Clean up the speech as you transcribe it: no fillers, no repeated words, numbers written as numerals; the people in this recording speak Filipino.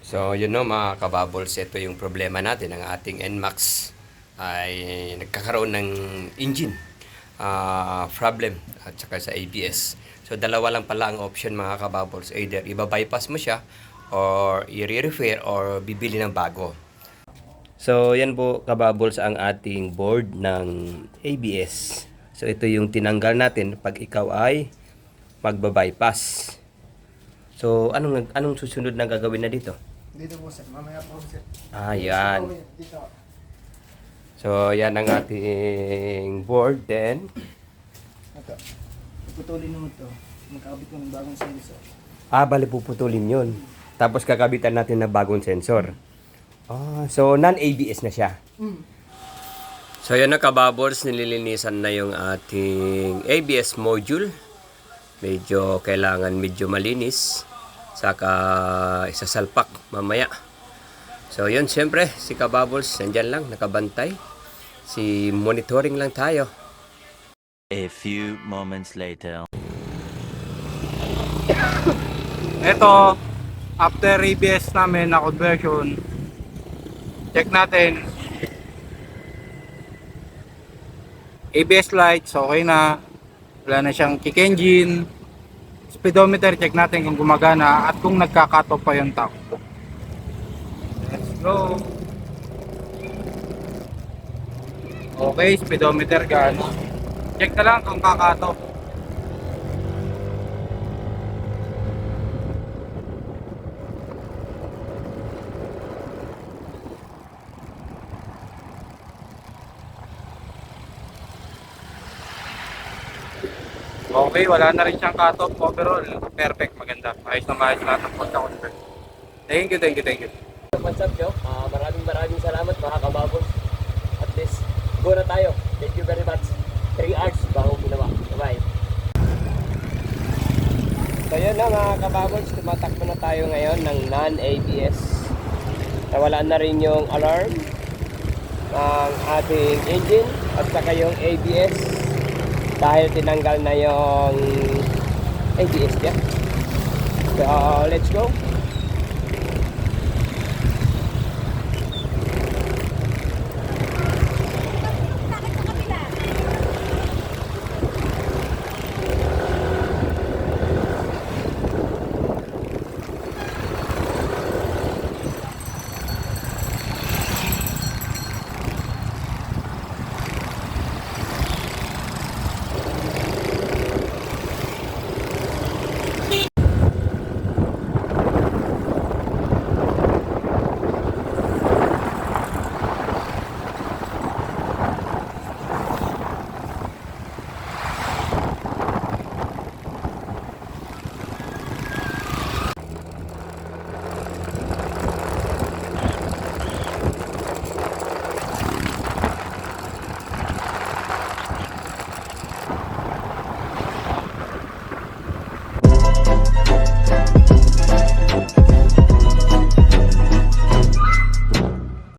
So, yun no, mga kababols, ito yung problema natin. Ang ating NMAX ay nagkakaroon ng engine problem at saka sa ABS. So, dalawa lang pala ang option mga kababols. Either iba-bypass mo siya or i-repair or bibili ng bago. So, yan po kababols ang ating board ng ABS. So, ito yung tinanggal natin pag ikaw ay magba-bypass. So, anong susunod na gagawin na dito? Dito po sir, mamaya po sir. Yan. Dito. So, yan ang ating board. Then, Ito. Puputulin mo ito. Magkakabit mo ng bagong sensor. bali puputulin yun. Tapos kakabitan natin ng bagong sensor. So non-ABS na siya. So, yan na kababols, nililinisan na yung ating ABS module. Medyo kailangan medyo malinis. Saka isasalpak mamaya. So, yun, siyempre, si kababols, nandyan lang, nakabantay. Si monitoring lang tayo. A few moments later. Ito, after ABS namin na conversion, check natin. ABS lights, okay na. Wala na siyang kick engine. Speedometer, check natin kung gumagana at kung nagka-cut off pa yung takbo. Let's go. Okay, speedometer gana. Check na lang kung kaka-cut off. Okay, wala na rin siyang cut-off. Overall, perfect, maganda. Ayos na maayos lahat ng pagka-convert. Thank you. What's up, Joe? Maraming salamat mga kababos. At least, go na tayo. Thank you very much. 3 hours bago ginawa. Bye-bye. So yun na mga kababos, tumatakbo na tayo ngayon ng non-ABS. Nawala na rin yung alarm ng ating engine at saka yung ABS dahil tinanggal na yung ABS niya. So let's go.